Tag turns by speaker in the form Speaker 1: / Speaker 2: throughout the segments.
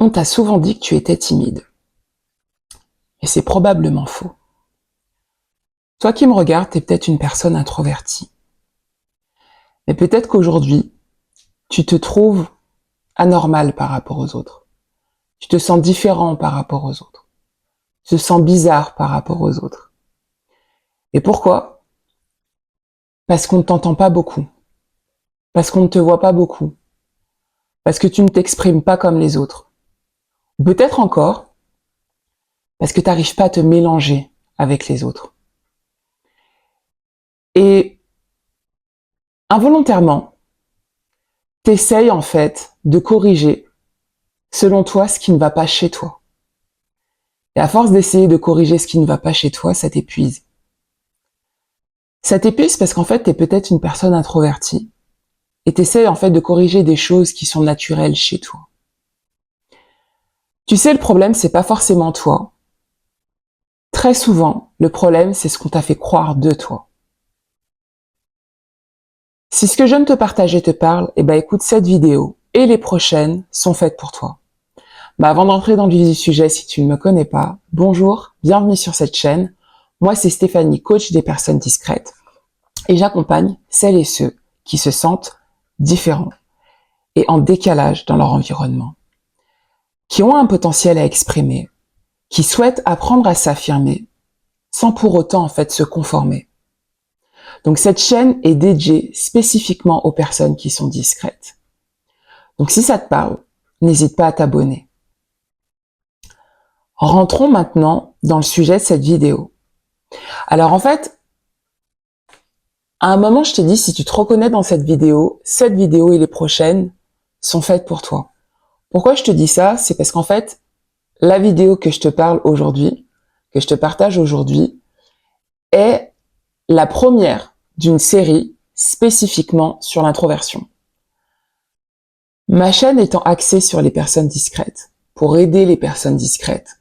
Speaker 1: On t'a souvent dit que tu étais timide. Et c'est probablement faux. Toi qui me regardes, t'es peut-être une personne introvertie. Mais peut-être qu'aujourd'hui, tu te trouves anormal par rapport aux autres. Tu te sens différent par rapport aux autres. Tu te sens bizarre par rapport aux autres. Et pourquoi? Parce qu'on ne t'entend pas beaucoup. Parce qu'on ne te voit pas beaucoup. Parce que tu ne t'exprimes pas comme les autres. Ou peut-être encore parce que tu n'arrives pas à te mélanger avec les autres. Et involontairement, t'essayes en fait de corriger, selon toi, ce qui ne va pas chez toi. Et à force d'essayer de corriger ce qui ne va pas chez toi, ça t'épuise. Ça t'épuise parce qu'en fait, t'es peut-être une personne introvertie et t'essayes en fait de corriger des choses qui sont naturelles chez toi. Tu sais, le problème, c'est pas forcément toi. Très souvent, le problème, c'est ce qu'on t'a fait croire de toi. Si ce que je viens de te partager te parle, eh ben écoute, cette vidéo et les prochaines sont faites pour toi. Avant d'entrer dans le vif du sujet, si tu ne me connais pas, bonjour, bienvenue sur cette chaîne. Moi, c'est Stéphanie, coach des personnes discrètes. Et j'accompagne celles et ceux qui se sentent différents et en décalage dans leur environnement, qui ont un potentiel à exprimer, qui souhaitent apprendre à s'affirmer, sans pour autant en fait se conformer. Donc cette chaîne est dédiée spécifiquement aux personnes qui sont discrètes. Donc si ça te parle, n'hésite pas à t'abonner. Rentrons maintenant dans le sujet de cette vidéo. Alors en fait, à un moment je te dis, si tu te reconnais dans cette vidéo et les prochaines sont faites pour toi. Pourquoi je te dis ça? C'est parce qu'en fait, la vidéo que je te parle aujourd'hui, que je te partage aujourd'hui, est la première d'une série spécifiquement sur l'introversion. Ma chaîne étant axée sur les personnes discrètes, pour aider les personnes discrètes,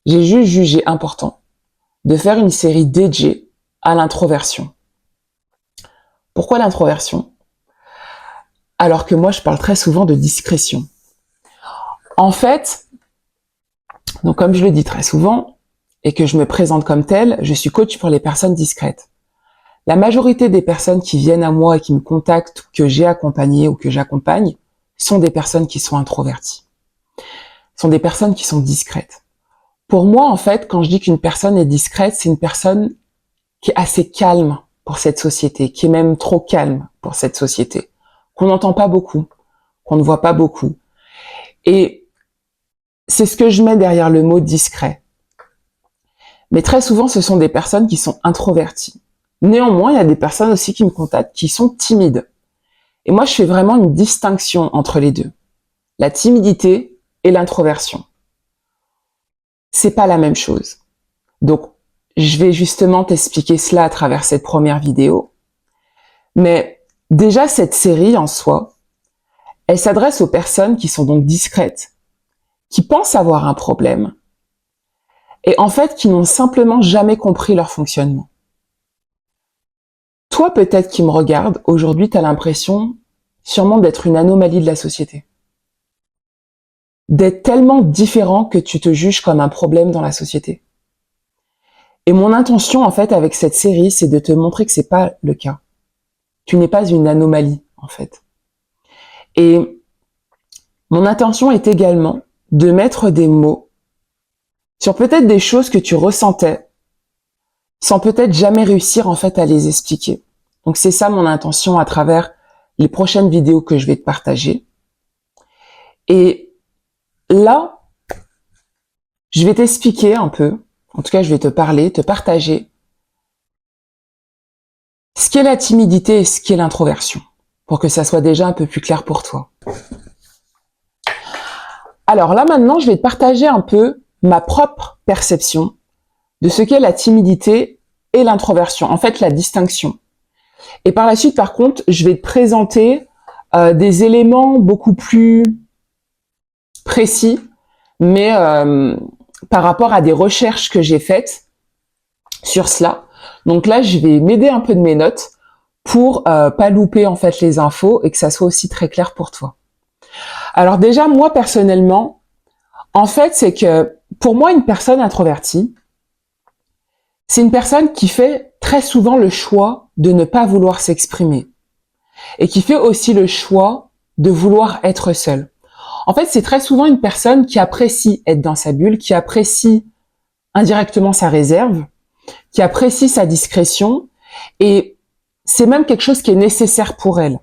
Speaker 1: j'ai juste jugé important de faire une série dédiée à l'introversion. Pourquoi l'introversion? Alors que moi, je parle très souvent de discrétion. En fait, donc comme je le dis très souvent, et que je me présente comme telle, je suis coach pour les personnes discrètes. La majorité des personnes qui viennent à moi et qui me contactent, que j'ai accompagnées ou que j'accompagne, sont des personnes qui sont introverties. Sont des personnes qui sont discrètes. Pour moi, en fait, quand je dis qu'une personne est discrète, c'est une personne qui est assez calme pour cette société, qui est même trop calme pour cette société, qu'on n'entend pas beaucoup, qu'on ne voit pas beaucoup. Et c'est ce que je mets derrière le mot discret. Mais très souvent, ce sont des personnes qui sont introverties. Néanmoins, il y a des personnes aussi qui me contactent qui sont timides. Et moi, je fais vraiment une distinction entre les deux. La timidité et l'introversion. C'est pas la même chose. Donc, je vais justement t'expliquer cela à travers cette première vidéo. Mais déjà, cette série en soi, elle s'adresse aux personnes qui sont donc discrètes, qui pensent avoir un problème, et en fait, qui n'ont simplement jamais compris leur fonctionnement. Toi, peut-être qui me regarde, aujourd'hui, tu as l'impression sûrement d'être une anomalie de la société. D'être tellement différent que tu te juges comme un problème dans la société. Et mon intention, en fait, avec cette série, c'est de te montrer que c'est pas le cas. Tu n'es pas une anomalie, en fait. Et mon intention est également de mettre des mots sur peut-être des choses que tu ressentais, sans peut-être jamais réussir, en fait, à les expliquer. Donc c'est ça mon intention à travers les prochaines vidéos que je vais te partager. Et là, je vais t'expliquer un peu, en tout cas je vais te parler, te partager ce qu'est la timidité et ce qu'est l'introversion, pour que ça soit déjà un peu plus clair pour toi. Alors là maintenant, je vais te partager un peu ma propre perception de ce qu'est la timidité et l'introversion, en fait la distinction. Et par la suite, par contre, je vais te présenter des éléments beaucoup plus précis, mais par rapport à des recherches que j'ai faites sur cela. Donc là, je vais m'aider un peu de mes notes pour pas louper en fait les infos et que ça soit aussi très clair pour toi. Alors déjà, moi personnellement, En fait, c'est que pour moi, une personne introvertie, c'est une personne qui fait très souvent le choix de ne pas vouloir s'exprimer et qui fait aussi le choix de vouloir être seule. En fait, c'est très souvent une personne qui apprécie être dans sa bulle, qui apprécie indirectement sa réserve, qui apprécie sa discrétion, et c'est même quelque chose qui est nécessaire pour elle.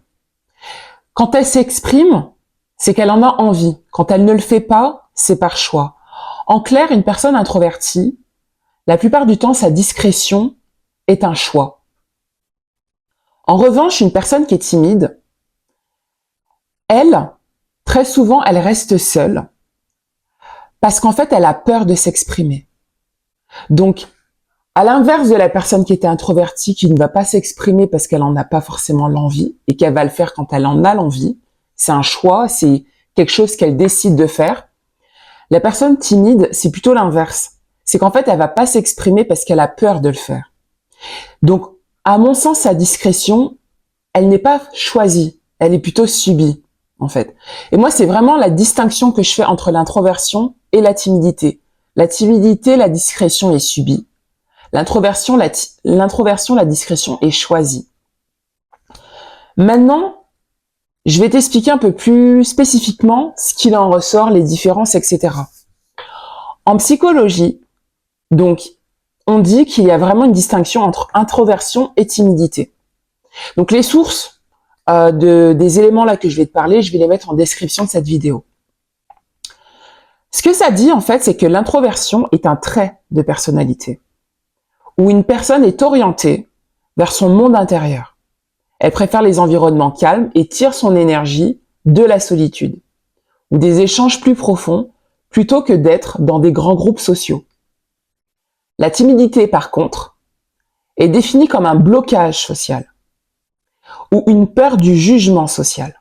Speaker 1: Quand elle s'exprime, c'est qu'elle en a envie. Quand elle ne le fait pas, c'est par choix. En clair, une personne introvertie, la plupart du temps, sa discrétion est un choix. En revanche, une personne qui est timide, elle, très souvent, elle reste seule parce qu'en fait, elle a peur de s'exprimer. Donc, à l'inverse de la personne qui était introvertie, qui ne va pas s'exprimer parce qu'elle n'en a pas forcément l'envie et qu'elle va le faire quand elle en a l'envie, c'est un choix, c'est quelque chose qu'elle décide de faire. La personne timide, c'est plutôt l'inverse. C'est qu'en fait, elle va pas s'exprimer parce qu'elle a peur de le faire. Donc, à mon sens, sa discrétion, elle n'est pas choisie, elle est plutôt subie, en fait. Et moi, c'est vraiment la distinction que je fais entre l'introversion et la timidité. La timidité, la discrétion est subie. L'introversion, la discrétion est choisie. Maintenant, je vais t'expliquer un peu plus spécifiquement ce qu'il en ressort, les différences, etc. En psychologie, donc, on dit qu'il y a vraiment une distinction entre introversion et timidité. Donc, les sources des éléments là que je vais te parler, je vais les mettre en description de cette vidéo. Ce que ça dit, en fait, c'est que l'introversion est un trait de personnalité, où une personne est orientée vers son monde intérieur. Elle préfère les environnements calmes et tire son énergie de la solitude, ou des échanges plus profonds, plutôt que d'être dans des grands groupes sociaux. La timidité, par contre, est définie comme un blocage social, ou une peur du jugement social,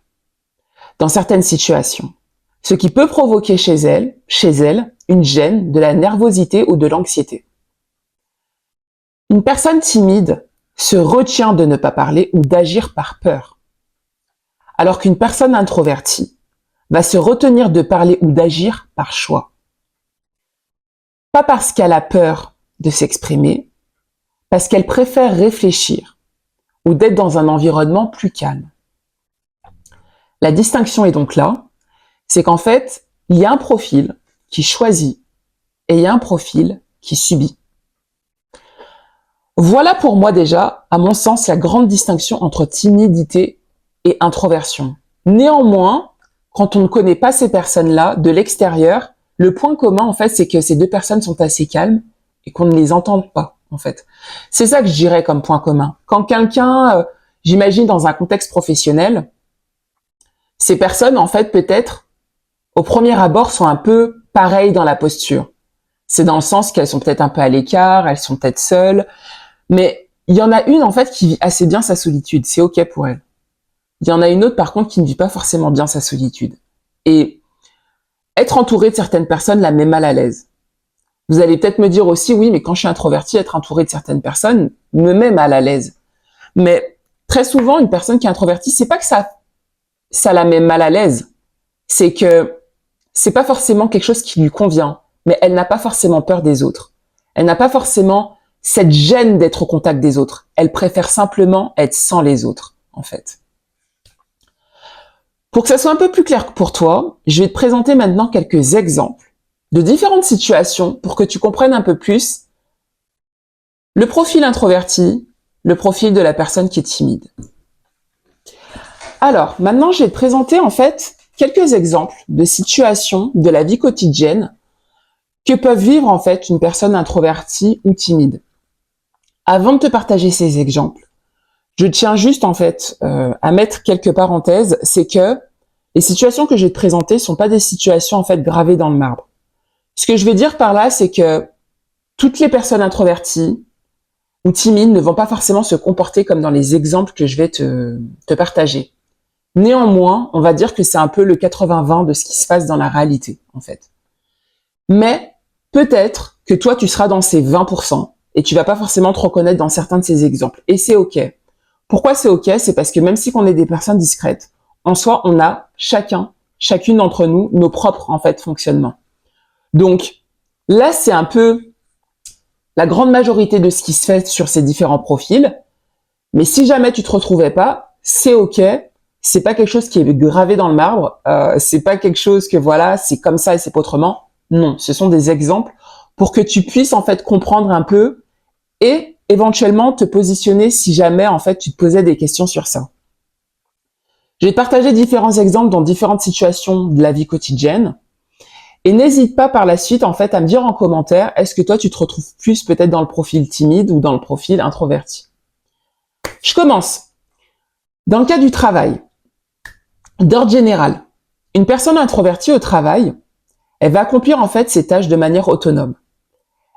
Speaker 1: dans certaines situations, ce qui peut provoquer chez elle, une gêne, de la nervosité ou de l'anxiété. Une personne timide se retient de ne pas parler ou d'agir par peur, alors qu'une personne introvertie va se retenir de parler ou d'agir par choix. Pas parce qu'elle a peur de s'exprimer, parce qu'elle préfère réfléchir ou d'être dans un environnement plus calme. La distinction est donc là, c'est qu'en fait, il y a un profil qui choisit et il y a un profil qui subit. Voilà pour moi déjà, à mon sens, la grande distinction entre timidité et introversion. Néanmoins, quand on ne connaît pas ces personnes-là de l'extérieur, le point commun, en fait, c'est que ces deux personnes sont assez calmes et qu'on ne les entend pas, en fait. C'est ça que je dirais comme point commun. Quand quelqu'un, j'imagine dans un contexte professionnel, ces personnes, en fait, peut-être, au premier abord, sont un peu pareilles dans la posture. C'est dans le sens qu'elles sont peut-être un peu à l'écart, elles sont peut-être seules, mais il y en a une, en fait, qui vit assez bien sa solitude. C'est OK pour elle. Il y en a une autre, par contre, qui ne vit pas forcément bien sa solitude. Et être entouré de certaines personnes la met mal à l'aise. Vous allez peut-être me dire aussi, oui, mais quand je suis introvertie, être entouré de certaines personnes me met mal à l'aise. Mais très souvent, une personne qui est introvertie, c'est pas que ça la met mal à l'aise. C'est que c'est pas forcément quelque chose qui lui convient, mais elle n'a pas forcément peur des autres. Elle n'a pas forcément cette gêne d'être au contact des autres. Elle préfère simplement être sans les autres, en fait. Pour que ça soit un peu plus clair pour toi, je vais te présenter maintenant quelques exemples de différentes situations pour que tu comprennes un peu plus le profil introverti, le profil de la personne qui est timide. Alors, maintenant, je vais te présenter en fait quelques exemples de situations de la vie quotidienne que peuvent vivre en fait une personne introvertie ou timide. Avant de te partager ces exemples, je tiens juste en fait à mettre quelques parenthèses, c'est que les situations que je vais te présenter sont pas des situations en fait gravées dans le marbre. Ce que je veux dire par là, c'est que toutes les personnes introverties ou timides ne vont pas forcément se comporter comme dans les exemples que je vais te partager. Néanmoins, on va dire que c'est un peu le 80-20 de ce qui se passe dans la réalité, en fait. Mais peut-être que toi, tu seras dans ces 20% et tu vas pas forcément te reconnaître dans certains de ces exemples. Et c'est OK. Pourquoi c'est OK? C'est parce que même si on est des personnes discrètes, en soi, on a chacune d'entre nous, nos propres, en fait, fonctionnements. Donc là, c'est un peu la grande majorité de ce qui se fait sur ces différents profils. Mais si jamais tu te retrouvais pas, c'est ok. C'est pas quelque chose qui est gravé dans le marbre. C'est pas quelque chose que voilà, c'est comme ça et c'est pas autrement. Non, ce sont des exemples pour que tu puisses en fait comprendre un peu et éventuellement te positionner si jamais en fait tu te posais des questions sur ça. Je vais te partager différents exemples dans différentes situations de la vie quotidienne. Et n'hésite pas par la suite en fait à me dire en commentaire, est-ce que toi tu te retrouves plus peut-être dans le profil timide ou dans le profil introverti. Je commence. Dans le cas du travail, d'ordre général, une personne introvertie au travail, elle va accomplir en fait ses tâches de manière autonome.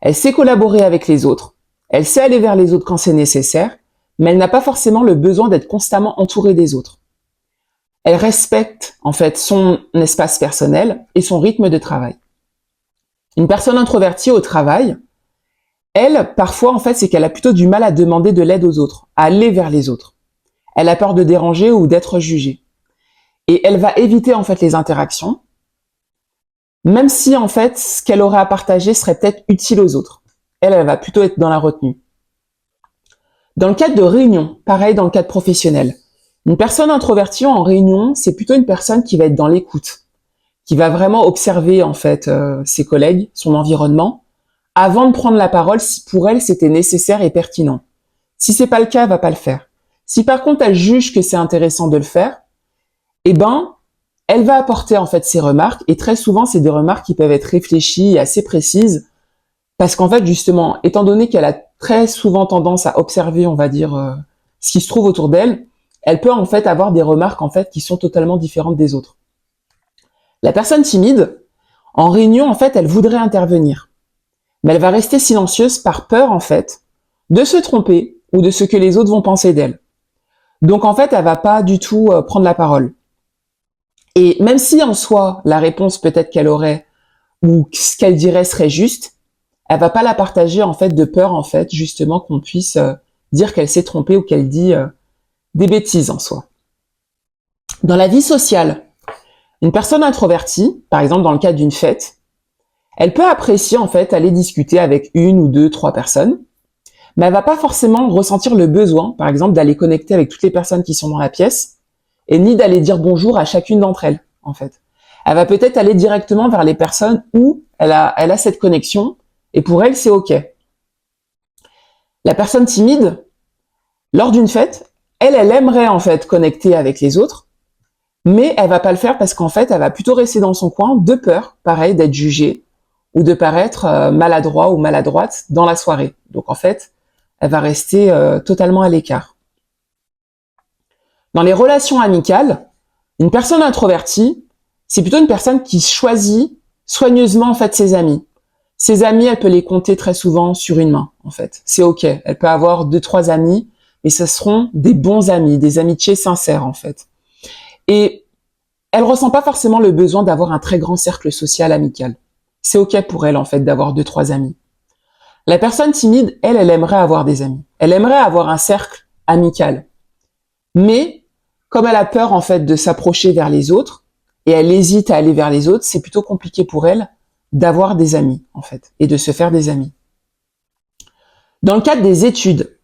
Speaker 1: Elle sait collaborer avec les autres, elle sait aller vers les autres quand c'est nécessaire, mais elle n'a pas forcément le besoin d'être constamment entourée des autres. Elle respecte en fait son espace personnel et son rythme de travail. Une personne introvertie au travail, elle, parfois en fait, c'est qu'elle a plutôt du mal à demander de l'aide aux autres, à aller vers les autres. Elle a peur de déranger ou d'être jugée. Et elle va éviter en fait les interactions, même si en fait ce qu'elle aurait à partager serait peut-être utile aux autres. Elle va plutôt être dans la retenue. Dans le cadre de réunion, pareil dans le cadre professionnel, une personne introvertie en réunion, c'est plutôt une personne qui va être dans l'écoute, qui va vraiment observer en fait ses collègues, son environnement, avant de prendre la parole si pour elle c'était nécessaire et pertinent. Si c'est pas le cas, elle va pas le faire. Si par contre elle juge que c'est intéressant de le faire, eh ben elle va apporter en fait ses remarques et très souvent c'est des remarques qui peuvent être réfléchies et assez précises parce qu'en fait justement étant donné qu'elle a très souvent tendance à observer on va dire ce qui se trouve autour d'elle, elle peut en fait avoir des remarques en fait qui sont totalement différentes des autres. La personne timide en réunion en fait elle voudrait intervenir, mais elle va rester silencieuse par peur en fait de se tromper ou de ce que les autres vont penser d'elle. Donc en fait elle va pas du tout prendre la parole. Et même si en soi, la réponse peut-être qu'elle aurait ou ce qu'elle dirait serait juste, elle va pas la partager en fait de peur en fait justement qu'on puisse dire qu'elle s'est trompée ou qu'elle dit des bêtises en soi. Dans la vie sociale, une personne introvertie, par exemple dans le cadre d'une fête, elle peut apprécier en fait aller discuter avec une ou deux, trois personnes, mais elle va pas forcément ressentir le besoin, par exemple, d'aller connecter avec toutes les personnes qui sont dans la pièce et ni d'aller dire bonjour à chacune d'entre elles, en fait. Elle va peut-être aller directement vers les personnes où elle a cette connexion et pour elle, c'est OK. La personne timide, lors d'une fête, elle aimerait en fait connecter avec les autres, mais elle va pas le faire parce qu'en fait, elle va plutôt rester dans son coin de peur, pareil, d'être jugée ou de paraître maladroit ou maladroite dans la soirée. Donc en fait, elle va rester totalement à l'écart. Dans les relations amicales, une personne introvertie, c'est plutôt une personne qui choisit soigneusement en fait ses amis. Ses amis, elle peut les compter très souvent sur une main, en fait. C'est OK. Elle peut avoir 2-3 amis, mais ce seront des bons amis, des amitiés sincères, en fait. Et elle ressent pas forcément le besoin d'avoir un très grand cercle social amical. C'est OK pour elle, en fait, d'avoir 2-3 amis. La personne timide, elle aimerait avoir des amis. Elle aimerait avoir un cercle amical. Mais, comme elle a peur, en fait, de s'approcher vers les autres, et elle hésite à aller vers les autres, c'est plutôt compliqué pour elle d'avoir des amis, en fait, et de se faire des amis. Dans le cadre des études,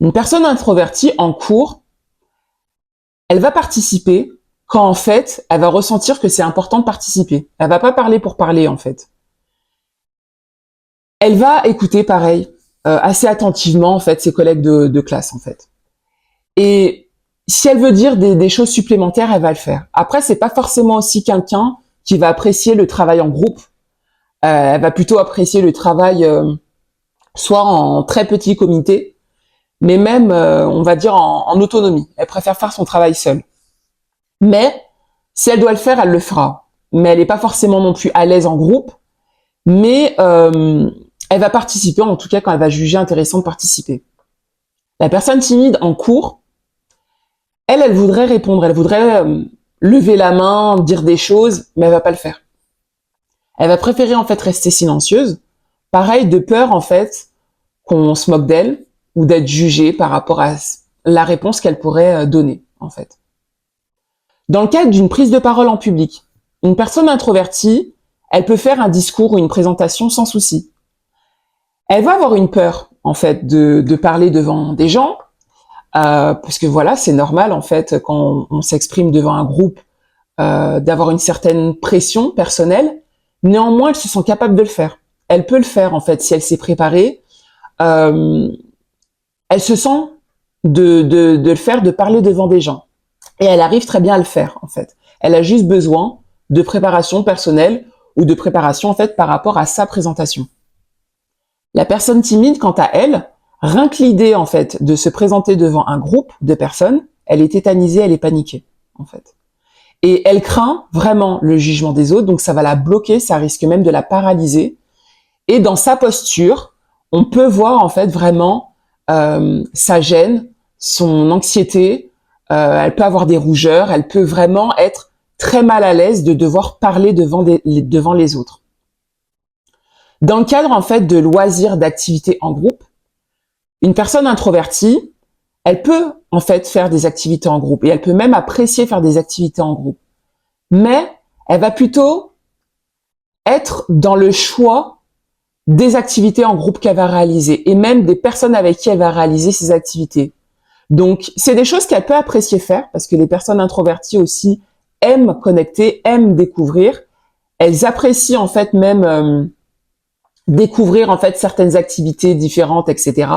Speaker 1: une personne introvertie en cours, elle va participer quand, en fait, elle va ressentir que c'est important de participer. Elle va pas parler pour parler, en fait. Elle va écouter, pareil, assez attentivement, en fait, ses collègues de classe, en fait. Et si elle veut dire des choses supplémentaires, elle va le faire. Après, c'est pas forcément aussi quelqu'un qui va apprécier le travail en groupe. Elle va plutôt apprécier le travail soit en très petit comité, mais même, on va dire, en autonomie. Elle préfère faire son travail seule. Mais si elle doit le faire, elle le fera. Mais elle n'est pas forcément non plus à l'aise en groupe, mais elle va participer, en tout cas quand elle va juger intéressant de participer. La personne timide en cours, elle voudrait répondre, elle voudrait lever la main, dire des choses, mais elle va pas le faire. Elle va préférer en fait rester silencieuse, pareil de peur en fait qu'on se moque d'elle ou d'être jugée par rapport à la réponse qu'elle pourrait donner en fait. Dans le cadre d'une prise de parole en public, une personne introvertie, elle peut faire un discours ou une présentation sans souci. Elle va avoir une peur, en fait, de parler devant des gens, parce que voilà, c'est normal, en fait, quand on s'exprime devant un groupe, d'avoir une certaine pression personnelle. Néanmoins, elle se sent capable de le faire. Elle peut le faire, en fait, si elle s'est préparée. Elle se sent de le faire, de parler devant des gens. Et elle arrive très bien à le faire, en fait. Elle a juste besoin de préparation personnelle ou de préparation, en fait, par rapport à sa présentation. La personne timide, quant à elle, rien que l'idée, en fait, de se présenter devant un groupe de personnes, elle est tétanisée, elle est paniquée, en fait. Et elle craint vraiment le jugement des autres, donc ça va la bloquer, ça risque même de la paralyser. Et dans sa posture, on peut voir, en fait, vraiment sa gêne, son anxiété, elle peut avoir des rougeurs, elle peut vraiment être très mal à l'aise de devoir parler devant les autres. Dans le cadre, en fait, de loisirs, d'activités en groupe, une personne introvertie, elle peut, en fait, faire des activités en groupe et elle peut même apprécier faire des activités en groupe. Mais elle va plutôt être dans le choix des activités en groupe qu'elle va réaliser et même des personnes avec qui elle va réaliser ces activités. Donc, c'est des choses qu'elle peut apprécier faire parce que les personnes introverties aussi aiment connecter, aiment découvrir. Elles apprécient, en fait, même découvrir, en fait, certaines activités différentes, etc.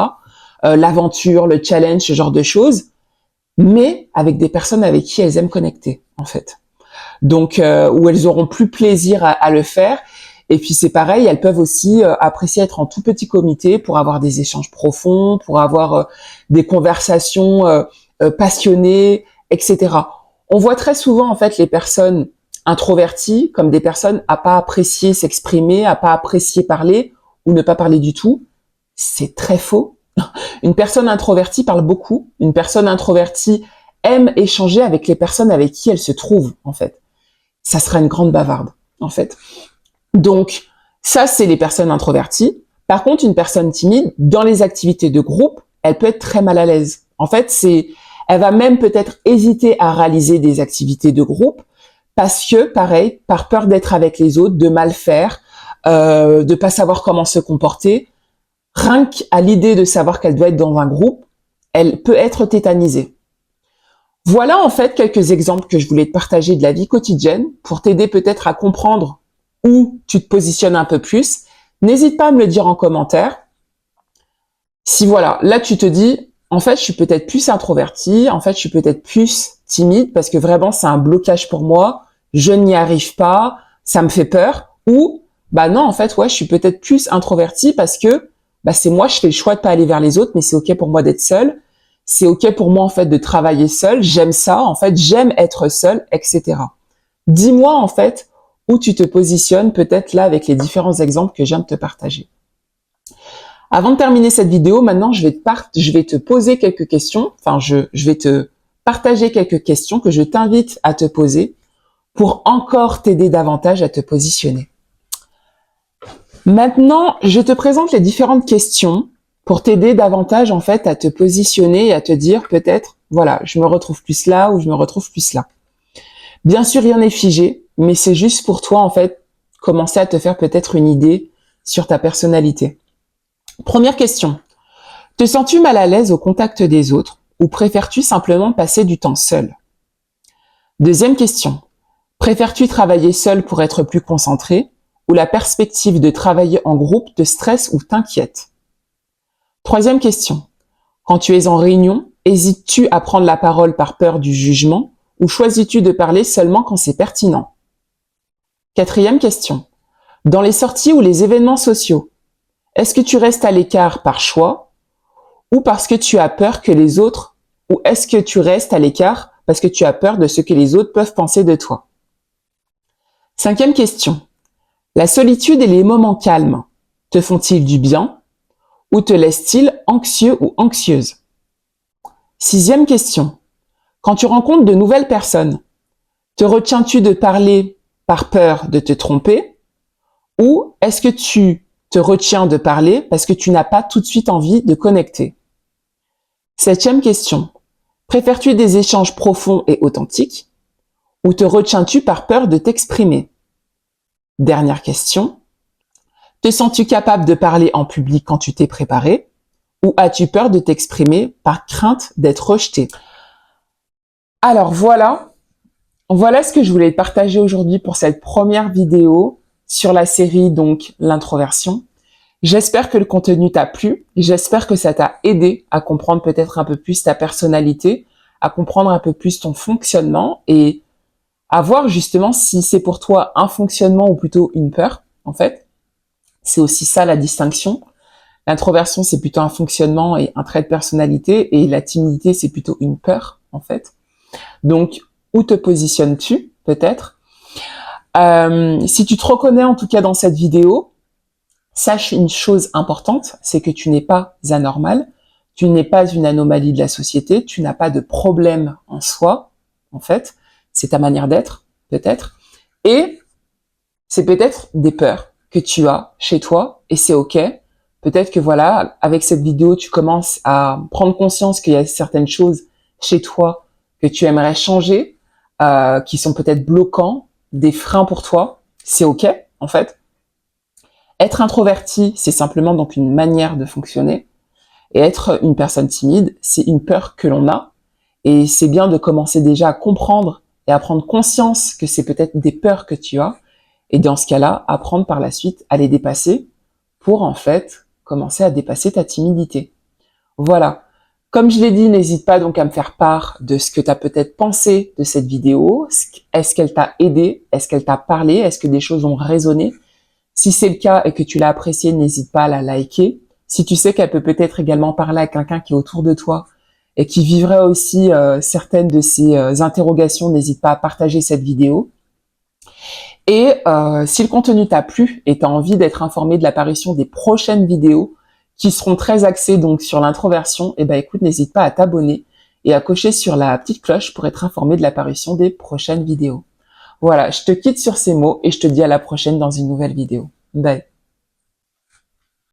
Speaker 1: L'aventure, le challenge, ce genre de choses, mais avec des personnes avec qui elles aiment connecter, en fait. Donc, où elles auront plus plaisir à le faire. Et puis, c'est pareil, elles peuvent aussi apprécier être en tout petit comité pour avoir des échanges profonds, pour avoir des conversations passionnées, etc. On voit très souvent, en fait, les personnes introverties comme des personnes à pas apprécier s'exprimer, à pas apprécier parler ou ne pas parler du tout. C'est très faux. Une personne introvertie parle beaucoup. Une personne introvertie aime échanger avec les personnes avec qui elle se trouve, en fait. Ça sera une grande bavarde, en fait. Donc, ça, c'est les personnes introverties. Par contre, une personne timide, dans les activités de groupe, elle peut être très mal à l'aise. En fait, elle va même peut-être hésiter à réaliser des activités de groupe parce que, pareil, par peur d'être avec les autres, de mal faire, de pas savoir comment se comporter, rien qu'à l'idée de savoir qu'elle doit être dans un groupe, elle peut être tétanisée. Voilà, en fait, quelques exemples que je voulais te partager de la vie quotidienne pour t'aider peut-être à comprendre où tu te positionnes un peu plus. N'hésite pas à me le dire en commentaire. Si voilà, là tu te dis, en fait, je suis peut-être plus introvertie, en fait, je suis peut-être plus timide parce que vraiment c'est un blocage pour moi, je n'y arrive pas, ça me fait peur. Ou, bah non, en fait, ouais, je suis peut-être plus introvertie parce que bah c'est moi, je fais le choix de pas aller vers les autres, mais c'est ok pour moi d'être seule. C'est ok pour moi, en fait, de travailler seule. J'aime ça, en fait, j'aime être seule, etc. Dis-moi, en fait, où tu te positionnes peut-être là avec les différents exemples que je viens de te partager. Avant de terminer cette vidéo, maintenant, je vais te poser quelques questions. Enfin, je vais te partager quelques questions que je t'invite à te poser pour encore t'aider davantage à te positionner. Maintenant, je te présente les différentes questions pour t'aider davantage, en fait, à te positionner et à te dire peut-être, voilà, je me retrouve plus là ou je me retrouve plus là. Bien sûr, rien n'est figé, mais c'est juste pour toi, en fait, commencer à te faire peut-être une idée sur ta personnalité. Première question. Te sens-tu mal à l'aise au contact des autres ou préfères-tu simplement passer du temps seul? Deuxième question. Préfères-tu travailler seul pour être plus concentré ou la perspective de travailler en groupe te stresse ou t'inquiète? Troisième question. Quand tu es en réunion, hésites-tu à prendre la parole par peur du jugement ou choisis-tu de parler seulement quand c'est pertinent? Quatrième question. Dans les sorties ou les événements sociaux, est-ce que tu restes à l'écart par choix ou parce que tu as peur que les autres, ou est-ce que tu restes à l'écart parce que tu as peur de ce que les autres peuvent penser de toi? Cinquième question. La solitude et les moments calmes te font-ils du bien ou te laissent-ils anxieux ou anxieuse? Sixième question. Quand tu rencontres de nouvelles personnes, te retiens-tu de parler par peur de te tromper ou est-ce que tu te retiens de parler parce que tu n'as pas tout de suite envie de connecter? Septième question. Préfères-tu des échanges profonds et authentiques ou te retiens-tu par peur de t'exprimer? Dernière question. Te sens-tu capable de parler en public quand tu t'es préparé? Ou as-tu peur de t'exprimer par crainte d'être rejeté? Alors voilà ce que je voulais partager aujourd'hui pour cette première vidéo sur la série, donc l'introversion. J'espère que le contenu t'a plu, j'espère que ça t'a aidé à comprendre peut-être un peu plus ta personnalité, à comprendre un peu plus ton fonctionnement et à voir justement si c'est pour toi un fonctionnement ou plutôt une peur, en fait. C'est aussi ça la distinction. L'introversion, c'est plutôt un fonctionnement et un trait de personnalité, et la timidité, c'est plutôt une peur, en fait. Donc, où te positionnes-tu, peut-être? Si tu te reconnais en tout cas dans cette vidéo, sache une chose importante, c'est que tu n'es pas anormal, tu n'es pas une anomalie de la société, tu n'as pas de problème en soi, en fait. C'est ta manière d'être, peut-être. Et c'est peut-être des peurs que tu as chez toi, et c'est OK. Peut-être que voilà, avec cette vidéo, tu commences à prendre conscience qu'il y a certaines choses chez toi que tu aimerais changer, qui sont peut-être bloquants, des freins pour toi. C'est OK, en fait. Être introverti, c'est simplement donc une manière de fonctionner. Et être une personne timide, c'est une peur que l'on a. Et c'est bien de commencer déjà à comprendre et à prendre conscience que c'est peut-être des peurs que tu as. Et dans ce cas-là, apprendre par la suite à les dépasser pour en fait commencer à dépasser ta timidité. Voilà. Comme je l'ai dit, n'hésite pas donc à me faire part de ce que tu as peut-être pensé de cette vidéo. Est-ce qu'elle t'a aidé? Est-ce qu'elle t'a parlé? Est-ce que des choses ont résonné? Si c'est le cas et que tu l'as appréciée, n'hésite pas à la liker. Si tu sais qu'elle peut peut-être également parler à quelqu'un qui est autour de toi et qui vivrait aussi certaines de ces interrogations, n'hésite pas à partager cette vidéo. Et si le contenu t'a plu et tu as envie d'être informé de l'apparition des prochaines vidéos qui seront très axées donc sur l'introversion, eh ben écoute, n'hésite pas à t'abonner et à cocher sur la petite cloche pour être informé de l'apparition des prochaines vidéos. Voilà, je te quitte sur ces mots et je te dis à la prochaine dans une nouvelle vidéo. Bye.